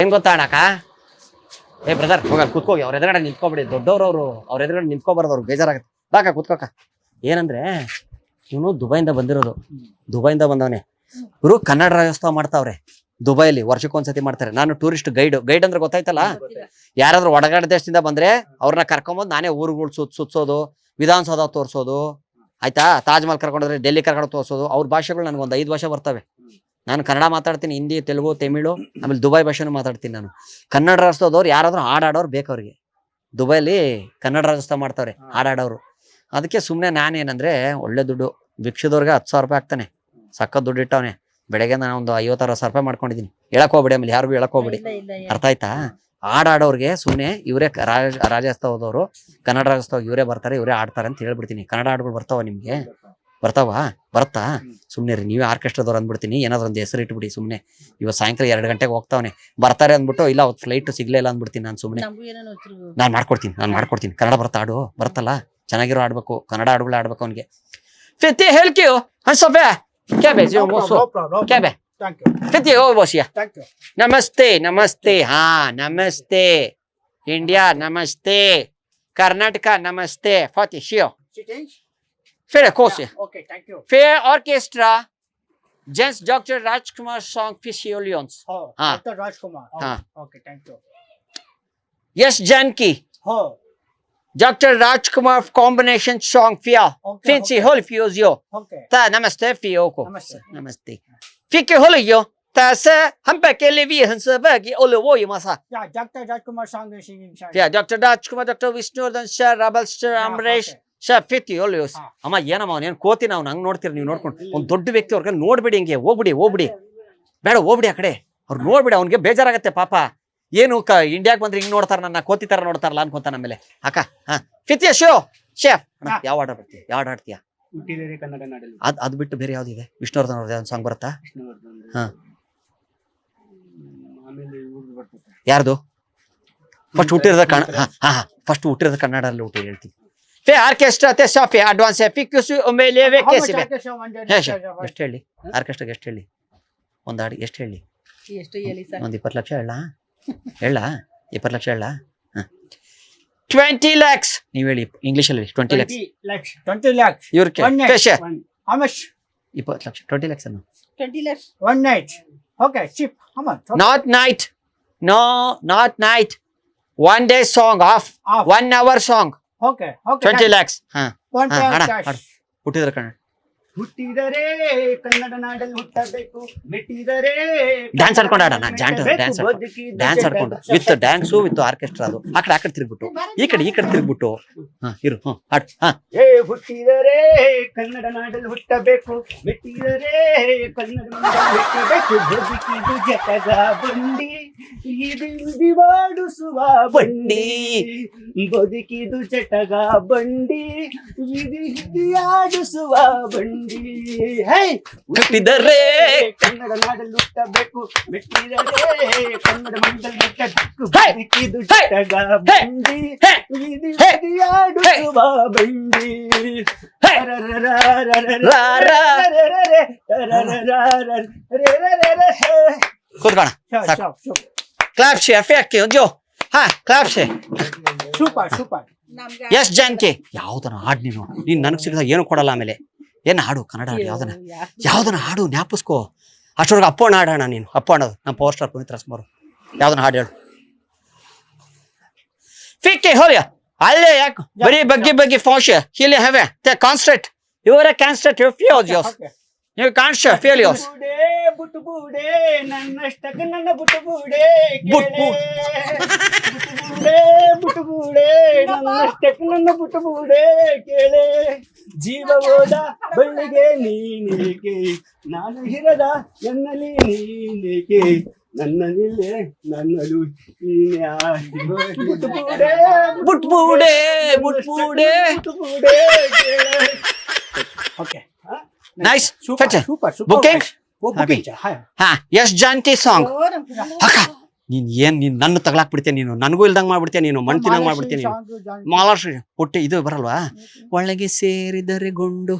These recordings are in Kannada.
ಏನ್ ಗೊತ್ತಾ ಅಣ್ಣಕ್ಕ, ಏ ಬ್ರದರ್ ಹೋಗ ಕುತ್ಕೋಗಿ ಅವ್ರ ಎದುರುಗಡೆ ನಿಂತ್ಕೊಬಿಡಿ, ದೊಡ್ಡವ್ರವ್ರು ಅವ್ರ ಎದುರುಗಡೆ ನಿಂತ್ಕೊಬಾರ್ದು, ಅವ್ರಿಗೆ ಬೇಜಾರಾಗತ್ತೆ. ಬಾಕ ಕುತ್ಕೋಕ. ಏನಂದ್ರೆ ಇವನು ದುಬೈಯಿಂದ ಬಂದಿರೋದು, ದುಬೈಯಿಂದ ಬಂದವನೇ. ಇವರು ಕನ್ನಡ ರಾಜ್ಯೋತ್ಸವ ಮಾಡ್ತಾವ್ರೆ ದುಬೈಲಿ, ವರ್ಷಕ್ಕೊಂದ್ಸತಿ ಮಾಡ್ತಾರೆ. ನಾನು ಟೂರಿಸ್ಟ್ ಗೈಡ್ ಅಂದ್ರೆ ಗೊತ್ತಾಯ್ತಲ್ಲ, ಯಾರಾದ್ರೂ ಹೊರಗಡೆ ದೇಶದಿಂದ ಬಂದ್ರೆ ಅವ್ರನ್ನ ಕರ್ಕೊಂಬಂದು ನಾನೇ ಊರುಗಳು ಸುತ್ಸೋದು, ವಿಧಾನಸೌಧ ತೋರ್ಸೋದು, ಆಯ್ತಾ, ತಾಜ್ ಮಹಲ್ ಕರ್ಕೊಂಡ್ರೆ ಡೆಲ್ಲಿ ಕರ್ಕೊಂಡು ತೋರ್ಸೋದು. ಅವ್ರ ಭಾಷೆಗಳು ನನಗೊಂದು 5 ಭಾಷೆ ಬರ್ತವೆ. ನಾನು ಕನ್ನಡ ಮಾತಾಡ್ತೀನಿ, ಹಿಂದಿ, ತೆಲುಗು, ತಮಿಳು, ಆಮೇಲೆ ದುಬೈ ಭಾಷೆನೂ ಮಾತಾಡ್ತೀನಿ ನಾನು. ಕನ್ನಡ ರಾಜ್ಯೋತ್ಸವದವ್ರು ಯಾರಾದ್ರೂ ಹಾಡಾಡೋರು ಬೇಕು ಅವ್ರಿಗೆ. ದುಬೈಲಿ ಕನ್ನಡ ರಾಜ್ಯೋತ್ಸವ ಮಾಡ್ತಾವ್ರೆ ಹಾಡಾಡೋರು. ಅದಕ್ಕೆ ಸುಮ್ಮನೆ ನಾನೇನಂದ್ರೆ ಒಳ್ಳೆ ದುಡ್ಡು ಭಿಕ್ಷದವ್ರಿಗೆ 10,000 ರೂಪಾಯಿ ಆಗ್ತಾನೆ, ಸಕ್ಕ ದುಡ್ಡು ಇಟ್ಟವನೆ. ಬೆಳಗ್ಗೆ ನಾನು ಒಂದು 50-60 ರೂಪಾಯಿ ಮಾಡ್ಕೊಂಡಿದ್ದೀನಿ. ಹೇಳಕ್ ಹೋಗ್ಬಿಡಿ, ಆಮೇಲೆ ಯಾರಿಗೂ ಹೇಳಕ್ ಹೋಗ್ಬಿಡಿ, ಅರ್ಥ ಆಯ್ತಾ? ಹಾಡಾಡೋರ್ಗೆ ಸುಮ್ಮನೆ ಇವರೇ ರಾಜ್ಯೋತ್ಸವದವರು, ಕನ್ನಡ ರಾಜ್ಯೋತ್ಸವ ಇವರೇ ಬರ್ತಾರೆ, ಇವರೇ ಆಡ್ತಾರೆ ಅಂತ ಹೇಳ್ಬಿಡ್ತೀನಿ. ಕನ್ನಡ ಹಾಡುಗಳು ಬರ್ತಾವ ನಿಮ್ಗೆ? ಬರ್ತಾ ಸುಮ್ನೆ ರೀ, ನೀವೇ ಆರ್ಕೆಸ್ಟ್ರಾದವ್ರು ಅಂದ್ಬಿಡ್ತೀನಿ. ಏನಾದ್ರು ಒಂದು ಹೆಸರು ಇಟ್ಬಿಡಿ ಸುಮ್ನೆ. ಇವತ್ತು ಸಾಯಂಕಾಲ 2 ಗಂಟೆಗೆ ಹೋಗ್ತಾವನೆ, ಬರ್ತಾರೆ ಅಂದ್ಬಿಟ್ಟು ಇಲ್ಲ ಅವತ್ತು ಫ್ಲೈಟ್ ಸಿಗ್ಲೇ ಇಲ್ಲ ಅಂದ್ಬಿಡ್ತೀನಿ ನಾನು. ಸುಮ್ನೆ ನಾನು ಮಾಡ್ಕೊಡ್ತೀನಿ. ಕನ್ನಡ ಹಾಡು ಬರ್ತಲ್ಲ, ಚೆನ್ನಾಗಿರೋ ಆಡ್ಬೇಕು, ಕನ್ನಡ ಹಾಡುಗಳೇ ಆಡ್ಬೇಕು ಅವ್ನಿಗೆ. ಫಿತಿ ಹೇಳ್ಕಿಯೋ ಹನ್ಸೋಫೆ ಕ್ಯಾಬೆ ಕ್ಯಾಬೆ ಫಿತಿ ಓ ಬೋಸಿಯಾ ನಮಸ್ತೆ ಹಾ ನಮಸ್ತೆ ಇಂಡಿಯಾ ನಮಸ್ತೆ ಕರ್ನಾಟಕ ನಮಸ್ತೆ ಫಾತಿ ಶಿಯೋ Fair course. Okay, thank you. Fair orchestra. Gents Dr. Rajkumar song Physiolions. Oh, Dr. Rajkumar. Oh, okay, thank you. Yes, Janki. Oh. Dr. Rajkumar combination song Fia. Okay. Fancy hol Fiozio. Okay. Ta namaste Fioko. Namaste. Fike holio. Ta se hampa ke levi hansa bagi olowo yamasa. Yeah, Dr. Rajkumar song is singing. Yeah, Dr. Rajkumar, Dr. Vishnudhan Sir, Rabal Sir, Amresh. ಫಿತಿ ಒಲಿಯೋಸ್. ಅಮ್ಮ ಏನಮ್ಮ ಅವನೇನು ಕೋತಿ, ನಾವು ನಂಗೆ ನೋಡ್ತೀರಿ, ನೀವು ನೋಡ್ಕೊಂಡು. ಒಂದು ದೊಡ್ಡ ವ್ಯಕ್ತಿ ಅವ್ರಿಗೆ ನೋಡ್ಬಿಡಿ, ಹಿಂಗೆ ಹೋಗ್ಬಿಡಿ ಬೇಡ, ಹೋಗ್ಬಿಡಿ ಆ ಕಡೆ. ಅವ್ರು ನೋಡ್ಬಿಡಿ, ಅವ್ನಿಗೆ ಬೇಜಾರಾಗತ್ತೆ ಪಾಪ. ಏನು ಇಂಡಿಯಾಗೆ ಬಂದ್ರೆ ಹಿಂಗ್ ನೋಡ್ತಾರ, ನನ್ನ ಕೋತಿ ತರ ನೋಡ್ತಾರಲ್ಲ ಅನ್ಕೊಂತಾನ. ಆಮೇಲೆ ಅಕ್ಕ ಫಿತಿಯ ಶೇಫ್ ಯಾವ ಹಾಡು ಬರ್ತೀಯ, ಯಾವ ಹಾಡು ಹಾಡ್ತೀಯ? ಅದು ಬಿಟ್ಟು ಬೇರೆ ಯಾವ್ದಿದೆ? ವಿಷ್ಣುವರ್ಧನ್ ಅವ್ರದ್ದು ಒಂದು ಸಾಂಗ್ ಬರುತ್ತಾ? ಯಾರ್ದು? ಫಸ್ಟ್ ಹುಟ್ಟಿರೋದ ಫಸ್ಟ್ ಹುಟ್ಟಿರೋದ ಕನ್ನಡದಲ್ಲಿ ಹುಟ್ಟಿ ಹೇಳ್ತೀನಿ. Fee orchestra te safi advance ficusu omeleve kesibe ಎಷ್ಟು ಹೇಳಿ? ಆರ್ಕೆಸ್ಟ್ರಾಗೆ ಎಷ್ಟು ಹೇಳಿ? ಒಂದು ಹಾಡು ಎಷ್ಟು ಹೇಳಿ? ಒಂದು 20 ಲಕ್ಷ ಹೇಳ 20 ಲಕ್ಷ ಹೇಳ 20 lakhs ನೀವು ಹೇಳಿ ಇಂಗ್ಲಿಷಲ್ಲಿ. 20 lakhs. 20 lakhs ಇವ್ರ how much? 20 ಲಕ್ಷ 20 lakhs ಅನ್ನು 20 lakhs one night. Okay, cheap. How much? Okay. not night 1 day song off 1 hour song. Okay. 20 lakhs. One time cash. ಹುಟ್ಟಿದ್ರೆ Kannada ಹುಟ್ಟಿದರೆ ಕನ್ನಡ ನಾಡಲ್ಲಿ ಹುಟ್ಟಬೇಕು, ಮೆಟ್ಟಿದರೆ ಡ್ಯಾನ್ಸ್ ಆಡ್ಕೊಂಡು ಆಡೋಣ. ಡ್ಯಾನ್ಸ್ ಆಡ್ಕೊಂಡು ವಿತ್ ಡ್ಯಾನ್ಸು ವಿತ್ ಆರ್ಕೆಸ್ಟ್ರಾ. ಅದು ಆ ಕಡೆ ತಿರುಗ್ಬಿಟ್ಟು ಈ ಕಡೆ ತಿರುಗ್ಬಿಟ್ಟು ಇರು ಹುಟ್ಟಿದರೆ ಕನ್ನಡ ನಾಡಲ್ಲಿ ಹುಟ್ಟಬೇಕು, ಮೆಟ್ಟಿದರೆ ಕನ್ನಡ ನಾಡಲ್ಲಿ ಹುಟ್ಟಬೇಕು, ಬದುಕಿದು ಜಟಗ ಬಂಡಿ ಇದಿವಾಡಿಸುವ ಬಂಡಿ, ಬದುಕಿದು ಜಟಗ ಬಂಡಿ ಇದಿಯಾಡಿಸುವ ಬಂಡಿ. ಹುಟ್ಟಿದರೆ ಕನ್ನಡ ನಾಡಲ್ಲಿ ಹುಟ್ಟಬೇಕು, ಮೆಟ್ಟಿದರೆ ಕನ್ನಡ ಮಂಡಲ್ಲಿ ಹುಟ್ಟಬೇಕು, ಬದುಕಿದು ಜಟಗ ಬಂಡಿ ಇದಿಯಾಡಿಸುವ ಬಂಡಿ. ಕೂತ್ಕೋಣ. ಕ್ಲಾಪ್ ಶೇ ಜೋ ಕ್ಲಾಪ್ ಶೇ. ಸೂಪರ್. ಎಸ್ ಜಾನ್ಕಿ. ಯಾವ್ದನ ಹಾಡು ನೀನು ನನಗೆ ಸಿಗದ ಏನು ಕೊಡಲ್ಲ. ಆಮೇಲೆ ಏನು ಹಾಡು ಕನ್ನಡ ಹಾಡು ಯಾವ್ದನ ಹಾಡು ಜ್ಞಾಪಿಸ್ಕೋ. ಅಷ್ಟೊಳಗೆ ಅಪ್ಪಣ್ಣ ಹಾಡೋಣ ನೀನು. ಅಪ್ಪ ಅನ್ನೋದು ನಮ್ಮ ಪವರ್ ಸ್ಟಾರ್ ಪುನೀತ್ ರಾಜ್ಕುಮಾರ್. ಯಾವ್ದನ ಹಾಡು ಹೇಳು. ಫಿಕ್ಕೆ ಹೋಲಿಯ ಅಲ್ಲೇ ಯಾಕೆ ಬರೀ ಬಗ್ಗೆ ಫಾಶ್ ಇಲ್ಲಿ ಹವೆ ಕಾನ್ಸ್ಟ್ರೇಟ್ ಇವರೇ ಕಾನ್ಸ್ಟ್ರೇಟ್ ಫಿಯೋಸ್ ನೀವು ಕಾನ್ಸ್ಟ್ರೇಟ್ ಫೇಲಿಯೋಸ್. ಬುಟ್ಬೂಡೆ ನನ್ನಷ್ಟಕ್ಕೆ ನನ್ನ ಬುಟ್ಬೂಡೆ ನನ್ನಷ್ಟಕ್ಕೆ ನನ್ನ ಬುಟ್ಬೂಡೆ ಕೇಳೆ, ಜೀವ ಹೋದ ಬಳ್ಳಿಗೆ ನೀನೇಕೆ, ನಾನು ಹಿರದ ಎನ್ನಲಿ ನೀನೇಕೆ, ನನ್ನಲ್ಲಿಲ್ಲೇ ನನ್ನಲು ಬುಟ್ಬೂಡೆ okay nice. Super. Booking S Janaki song. ಅಕ್ಕ ನೀನ್ ನನ್ನ ತಗಲಾಕ್ ಬಿಡ್ತೇನೆ, ನೀನು ನನಗೂ ಇಲ್ದಂಗ್ ಮಾಡ್ಬಿಡ್ತೇನೆ, ನೀನು ಮಣ್ ತಿನ್ನಂಗ್ ಮಾಡ್ಬಿಡ್ತೇನೆ ನೀನು. ಮಹಾರಾಷ್ಟ್ರ ಹೊಟ್ಟೆ ಇದು ಬರಲ್ವಾ? ಒಳಗೆ ಸೇರಿದರೆ ಗುಂಡು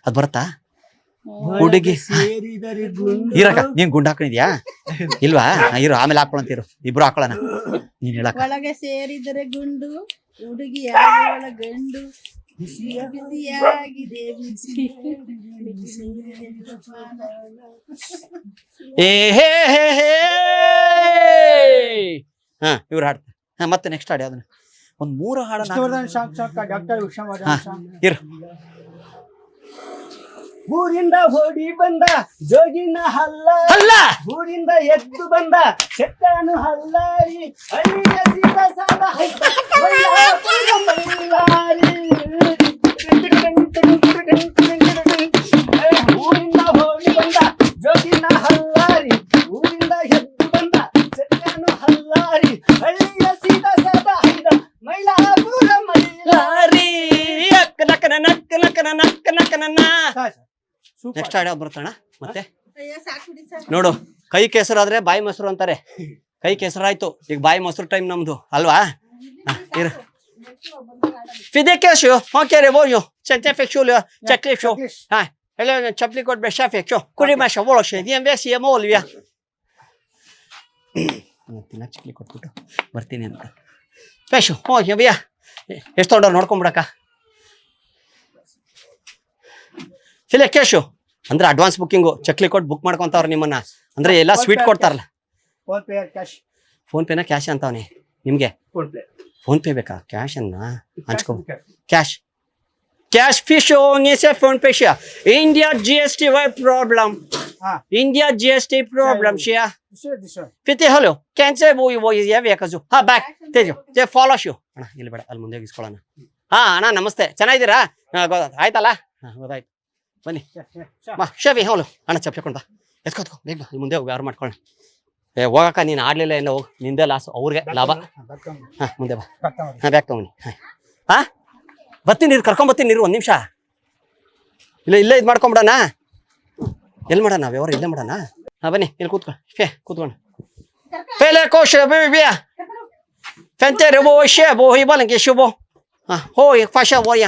ಅದು ಬರುತ್ತಾ? ಹುಡುಗಿ ಇರಕ ನೀನ್ ಗುಂಡ್ ಹಾಕೊಂಡಿದ್ಯಾ ಇಲ್ವಾ ಇರು ಆಮೇಲೆ ಹಾಕೊಳಂತೀರು ಇಬ್ರು ಹಾಕೊಳ್ಳೋಣ ನೀನ್ ಹೇಳಕ ಒಳಗೆ ಸೇರಿದರೆ ಗುಂಡು ಹುಡುಗಿ ಒಳ ಗಂಡು ಬಿಸಿಯಾಗಿದೆ ಬಿಸಿ ಏ ಹೇ ಹೇ ಹೇ ಹಾ ಇವ್ರು ಹಾಡ್ತಾರೆ ಹಾ ಮತ್ತೆ ನೆಕ್ಸ್ಟ್ ಹಾಡಿ ಅದನ್ನ ಒಂದ್ 3 ಹಾಡನ್ನ ವಿಷ್ಣುವರ್ಧನ್ ಸಾಕ್ಷಾತ್ ಡಾಕ್ಟರ್ ವಿಷ್ಣುವರ್ಧನ್ ಹಾ ಸಾಂಗ್. ಇರು ಊರಿಂದ ಓಡಿ ಬಂದ ಜೋಗಿನ ಹಲ್ಲ ಅಲ್ಲ ಊರಿಂದ ಎದ್ದು ಬಂದ ಶೆಟ್ಟನು ಹಲ್ಲಾರಿ ಹಳ್ಳಿಯ ಸೀತ ಸಾಲ ಹೈತ ಮೈಲಾಪುರ ಮೈಲಾರಿ. ಊರಿಂದ ಓಡಿ ಬಂದ ಜೋಗಿನ ಹಲ್ಲಾರಿ ಊರಿಂದ ಎದ್ದು ಬಂದ ಶೆಟ್ಟನು ಹಲ್ಲಾರಿ ಹಳ್ಳಿಯ ಸೀತ ಸಾಲ ಹೈದ ಮೈಲಾಪುರ ಮೈಲಾರಿ. ನಕ್ಕ ನಕ್ಕನ ನಕ್ಕ ನಕ್ಕನ ನಕ್ಕ ನಕ್ಕನ Super. ನೆಕ್ಸ್ಟ್ ಹಾಡಿ ಯಾವ್ದು ಬರುತ್ತಣ್ಣ ಮತ್ತೆ ಅಯ್ಯೋ ಸಾಕು ಬಿಡಿ ಸರ್ ನೋಡು ಕೈ ಕೆಸರಾದ್ರೆ ಬಾಯಿ ಮೊಸರು ಅಂತಾರೆ ಕೈ ಕೆಸರಾಯ್ತು ಈಗ ಬಾಯಿ ಮೊಸರು ಟೈಮ್ ನಮ್ದು ಅಲ್ವಾ ಇರು ಫಿದೆ ಕೇಶು ಓಕೆ ರೇ ಬೋಜು ಚಂಚೆ ಫೆಕ್ಷು ಚಕ್ಲಿ ಶೋ ಹಾ ಎಲ್ಲ ಚಪ್ಲಿ ಕೊಟ್ಟು ಬೆಶ ಫೆಕ್ಷು ಕುಡಿ ಮಾಶ ಓಳೋಶೆ ನೀನ್ ಬೇಸಿ ಮೋಲ್ವಿಯಾ ತಿನ್ನ ಚಕ್ಲಿ ಕೊಟ್ಬಿಟ್ಟು ಬರ್ತೀನಿ ಅಂತ ಫೆಶು ಓಕೆ ಬಿಯಾ ಎಷ್ಟು ತೊಗೊಂಡವ್ರು ನೋಡ್ಕೊಂಬಿಡಕ್ಕ ಫಿಲೆ ಕೇಶು ಅಂದ್ರೆ ಅಡ್ವಾನ್ಸ್ ಬುಕ್ಕಿಂಗು ಚಕ್ಲಿ ಕೊಟ್ಟು ಬುಕ್ ಮಾಡ್ಕೊಂತವ್ರು ನಿಮ್ಮನ್ನ ಅಂದ್ರೆ ಎಲ್ಲ ಸ್ವೀಟ್ ಕೊಡ್ತಾರಲ್ಲ ಫೋನ್ ಪೇ ಕ್ಯಾಶ್ ಫೋನ್ ಪೇನ ಕ್ಯಾಶ್ ಅಂತವನಿ ನಿಮ್ಗೆ ಫೋನ್ ಪೇ ಬೇಕಾ ಕ್ಯಾಶ್ ಅನ್ನ ಹಂಚ್ಕೊ cash cash fish phone pay ಶಿಯಾ ಇಂಡಿಯಾ GST ವೈ ಪ್ರಾಬ್ಲಮ್ ಹಾ ಇಂಡಿಯಾ GST ಪ್ರಾಬ್ಲಮ್ ಶಿಯಾ this one. ಫಿತಿ ಹಲೋ ಕ್ಯಾನ್ಸೆ ಬೇಕಾಜು ಹಾ ಬ್ಯಾಕ್ ತೇಜು ಜೆ ಫಾಲೋ ಶು ಅಣ್ಣ ಇಲ್ಲಿ ಬೇಡ ಅಲ್ಲಿ ಮುಂದೆ ಇಸ್ಕೊಳ್ಳೋಣ ಹಾ ಅಣ್ಣ ನಮಸ್ತೆ ಚೆನ್ನಾಗಿದ್ದೀರಾ ಆಯ್ತಲ್ಲ ಹಾ ಗೊತ್ತಾಯ್ತು ಬನ್ನಿ ಬಾ ಶೇವಿ ಹೌಲು ಅಣ್ಣ ಚಪ್ಪಿಕೊಂಡ ಎತ್ಕೋತ್ಕೋ ಬೇಗ ಬಾ ಅಲ್ಲಿ ಮುಂದೆ ಹೋಗಿ ಯಾರು ಮಾಡ್ಕೊಳ್ಳೋಣ ಏ ಹೋಗಕ್ಕ ನೀನು ಆಡ್ಲಿಲ್ಲ ಏನೋ ಹೋಗು ನಿಂದೆ ಲಾಸ್ ಅವ್ರಿಗೆ ಲಾಭ ಹಾ ಮುಂದೆ ಬಾ ಹಾ ಬ್ಯಾಕ್ ತಗೊಂಬನ್ನಿ ಹಾ ಬರ್ತೀನಿ ನೀರು ಕರ್ಕೊಂಬರ್ತೀನಿ ನೀರು ಒಂದು ನಿಮಿಷ ಇಲ್ಲೇ ಇದು ಮಾಡ್ಕೊಂಬಿಡೋಣ ಎಲ್ಲಿ ಮಾಡೋಣ ವ್ಯವಹಾರ ಇಲ್ಲೇ ಮಾಡೋಣ ಹಾ ಬನ್ನಿ ಇಲ್ಲಿ ಕೂತ್ಕೊಂಡು ಫೇಲೆ ಕೋಶ ಬಿಯಾ ಫೆಂತೆ ರೆಬೋ ಶೇ ಬೋ ಹಿಬಾಲಂಗೆ ಶುಭೋ ಹಾ ಹೋ ಫಾಶಾ ಬೋಯ್ಯ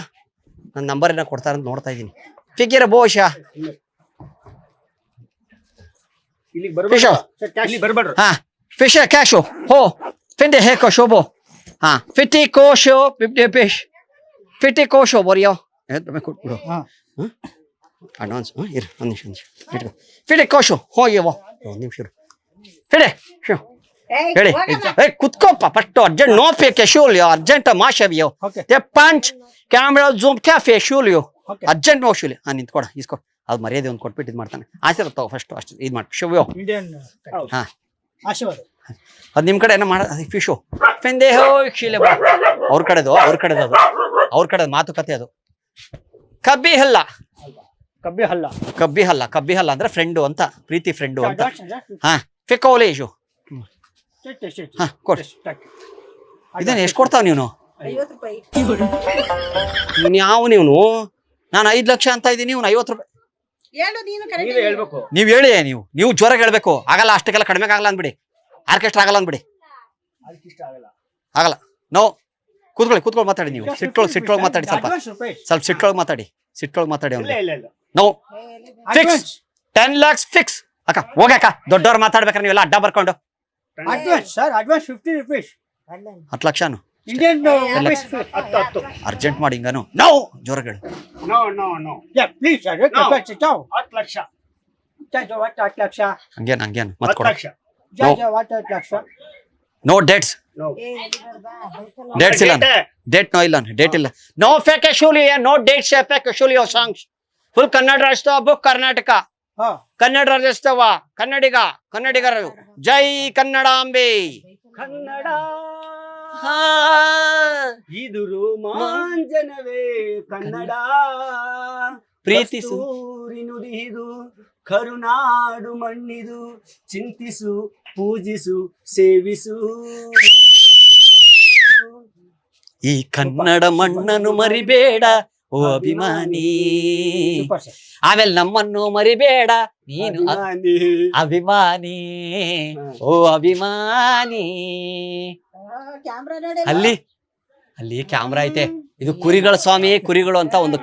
ನನ್ನ ನಂಬರ್ ಏನೋ ಕೊಡ್ತಾರಂತ ನೋಡ್ತಾ ಇದ್ದೀನಿ ಫಿಗಿರ ಬೋಶ ಹಾ ಫಿಶ್ ಕ್ಯಾಶು ಹೋ ಫಿಂಡೆ ಹೇಕೋ ಶೋಭೋ ಹಾ ಫಿಟಿ ಕೋಶೋ ಫಿಫ್ಟಿ ಫಿಟಿ ಕೋಶೋ ಬೋರಿಯೋ ಕೊಟ್ಬಿಡು ಹಾ ಅಡ್ವಾನ್ಸ್ ಇರು ಒಂದು ನಿಮಿಷ ಇಟ್ಕೊ ಫಿಡೆ ಕೋಶು ಹೋಗ್ಯವೋ ಒಂದು ನಿಮಿಷ ಇರು ಫಿಡೆ ಶೋ ಹೇಳಿ ಏ ಕುತ್ಕೋಪ್ಪ ಫಸ್ಟ್ ಅರ್ಜೆಂಟ್ ನೋ ಫೇಕ್ ಶೂಲಿಯೋ ಅರ್ಜೆಂಟ್ ಮಾಶವಿಯೋ Okay. ತೆ ಪಂಚ್ ಕ್ಯಾಮ್ರಾ ಜೂಮ್ ಕ್ಯಾಫೆ ಶೂಲಿಯೋ Okay. ಅರ್ಜೆಂಟ್ ನೋ ಶೂಲಿ ಹಾ ನಿಂತ್ಕೊಡ ಇಸ್ಕೊ ಅದು ಮರ್ಯಾದೆ ಒಂದು ಕೊಟ್ಬಿಟ್ಟು ಇದು ಮಾಡ್ತಾನೆ ಆಸೆ ತಗೋ ಫಸ್ಟ್ ಅಷ್ಟು ಇದು ಮಾಡಿ ಶುಭ್ಯೋ ಇಂಡಿಯನ್ ಹಾ ಆಶೀರ್ವಾದ ಅದು ನಿಮ್ಮ ಕಡೆ ಏನೋ ಮಾಡ ಫಿಶು ಫೆಂದೆ ಹೋ ಶೀಲೆ ಅವ್ರ ಕಡೆದು ಅದು ಅವ್ರ ಕಡೆ ಮಾತುಕತೆ ಅದು ಕಬ್ಬಿ ಹಲ್ಲ ಕಬ್ಬಿ ಹಲ್ಲ ಅಂದ್ರೆ ಫ್ರೆಂಡು ಅಂತ ಪ್ರೀತಿ ಫ್ರೆಂಡು ಅಂತ ಹಾ ಫಿಕೋಲೇಶು ಹಾ ಕೊಡಿ ಇದನ್ನ ಎಷ್ಟು ಕೊಡ್ತಾವ ನೀನು 50 ರೂಪಾಯಿ ನೀನು ಯಾವ ನೀನು ನಾನು 5 ಲಕ್ಷ ಅಂತ ಇದ್ದೀನಿ ನೀವು 50 ರೂಪಾಯಿ ಹೇಳು ನೀನು ಕರೆಕ್ಟ್ ಹೇಳ್ಬೇಕು. ನೀವು ಹೇಳಿ ನೀವು ಜೋರಾಗಿ ಹೇಳ್ಬೇಕು ಆಗಲ್ಲ ಅಷ್ಟಕ್ಕೆಲ್ಲ ಕಡಿಮೆ ಆಗಲ್ಲ ಅಂದ್ಬಿಡಿ ಆರ್ಕೆಸ್ಟ್ರಾ ಆಗಲ್ಲ ಅಂದ್ಬಿಡಿ ಆಗಲ್ಲ ನೋ ಕೂತ್ಕೊಳ್ಳಿ ಮಾತಾಡಿ ನೀವು ಸಿಟ್ಟೊಳಗೆ ಮಾತಾಡಿ ಸ್ವಲ್ಪ ಸಿಟ್ಟೊಳಗೆ ಮಾತಾಡಿ ಅವ್ನಿಗೆ ನೋ ಫಿಕ್ಸ್ 10 lakhs ಫಿಕ್ಸ್ ಅಕ್ಕ ಹೋಗಕ್ಕ ದೊಡ್ಡವ್ರು ಮಾತಾಡ್ಬೇಕಾರೆ ನೀವೆಲ್ಲ ಅಡ್ಡ ಬರ್ಕೊಂಡು ಅಡ್ವಾನ್ಸ್ ಸರ್ ಅಡ್ವಾನ್ಸ್ 50 rupees 10 ಲಕ್ಷನು ಇಂಡಿಯನ್ rupees ಅರ್ಜೆಂಟ್ ಮಾಡಿ ಹಿಂಗಾನು ನೋ ಜೋರಾಗಿ ಹೇಳು no yeah please sir No. 10 lakh ಜಾಜ ವಾಟ್ 10 ಲಕ್ಷ ಹಂಗೇನು ಮತ್ 10 ಕೊಡು ಲಕ್ಷ ಜಾಜ what 10 lakh no dates dates ಇಲ್ಲ ಡೇಟ್ ಇಲ್ಲ ನೋ ಫೇಕ್ ಶೂಲಿ ನೋ ಡೇಟ್ಸ್ ಫೇಕ್ ಶೂಲಿ songs full Kannada Rajyotsava book Karnataka ಹಾ ಕನ್ನಡ ರಾಜ್ಯೋತ್ಸವ ಕನ್ನಡಿಗರು ಜೈ ಕನ್ನಡಾಂಬೆ ಕನ್ನಡ ಇದು ರೋಮಾಂಚನವೇ ಕನ್ನಡ ಪ್ರೀತಿಸು ಕಸ್ತೂರಿ ನುಡಿದು ಕರುನಾಡು ಮಣ್ಣಿದು ಚಿಂತಿಸು ಪೂಜಿಸು ಸೇವಿಸು ಈ ಕನ್ನಡ ಮಣ್ಣನ್ನು ಮರಿಬೇಡ ಓ ಅಭಿಮಾನಿ ಸೂಪರ್ ಸರ್ ಆಮೇಲೆ ನಮ್ಮನ್ನು ಮರಿಬೇಡ ನೀನು ಅಭಿಮಾನಿ ಓ ಅಭಿಮಾನಿ ಕ್ಯಾಮ್ರಾ ನೋಡಿ ಅಲ್ಲಿ ಅಲ್ಲಿ ಕ್ಯಾಮ್ರಾ ಐತೆ. ಇದು ಕುರಿಗಳ ಸ್ವಾಮಿ ಕುರಿಗಳು ಅಂತ ಒಂದು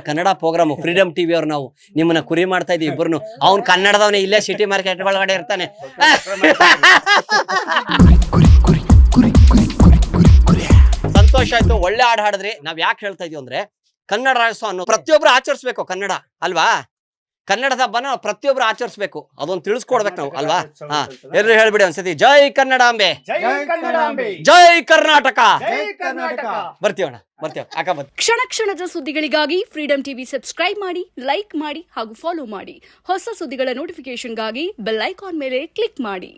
ಕನ್ನಡ ಪ್ರೋಗ್ರಾಮ್ ಫ್ರೀಡಮ್ ಟಿವಿ ಅವ್ರು. ನಾವು ನಿಮ್ಮನ್ನ ಕುರಿ ಮಾಡ್ತಾ ಇದೀವಿ ಇಬ್ಬರು. ಅವ್ನು ಕನ್ನಡದವನೇ, ಇಲ್ಲೇ ಸಿಟಿ ಮಾರ್ಕೆಟ್ ಒಳಗಡೆ ಇರ್ತಾನೆ. ಸಂತೋಷ ಆಯ್ತು, ಒಳ್ಳೆ ಹಾಡು ಹಾಡಿದ್ರಿ. ನಾವ್ ಯಾಕೆ ಹೇಳ್ತಾ ಇದೀವಿ ಅಂದ್ರೆ ಕನ್ನಡ ರಾಜ್ಯೋತ್ಸವ ಅನ್ನೋ ಪ್ರತಿಯೊಬ್ರು ಆಚರಿಸ್ಬೇಕು. ಕನ್ನಡ ಅಲ್ವಾ, ಕನ್ನಡದ ಹಬ್ಬನ ಪ್ರತಿಯೊಬ್ರು ಆಚರಿಸ್ಬೇಕು. ಅದೊಂದು ತಿಳಿಸ್ಕೊಡ್ಬೇಕು ನಾವು ಅಲ್ವಾ. ಹಾ, ಎಲ್ಲರೂ ಹೇಳ್ಬಿಡಿ ಒಂದ್ಸತಿ, ಜೈ ಕನ್ನಡಾಂಬೆ, ಜೈ ಕನ್ನಡಾಂಬೆ, ಜೈ ಕರ್ನಾಟಕ. ಜೈ ಕರ್ನಾಟಕ. ಬರ್ತೀವಣ್ಣ, ಬರ್ತೀವಿ ಅಕ್ಕ, ಬರ್ತೀವಿ. ಕ್ಷಣ ಕ್ಷಣದ ಸುದ್ದಿಗಳಿಗಾಗಿ ಫ್ರೀಡಂ ಟಿವಿ ಸಬ್ಸ್ಕ್ರೈಬ್ ಮಾಡಿ, ಲೈಕ್ ಮಾಡಿ ಹಾಗೂ ಫಾಲೋ ಮಾಡಿ. ಹೊಸ ಸುದ್ದಿಗಳ ನೋಟಿಫಿಕೇಶನ್ಗಾಗಿ ಬೆಲ್ ಐಕಾನ್ ಮೇಲೆ ಕ್ಲಿಕ್ ಮಾಡಿ.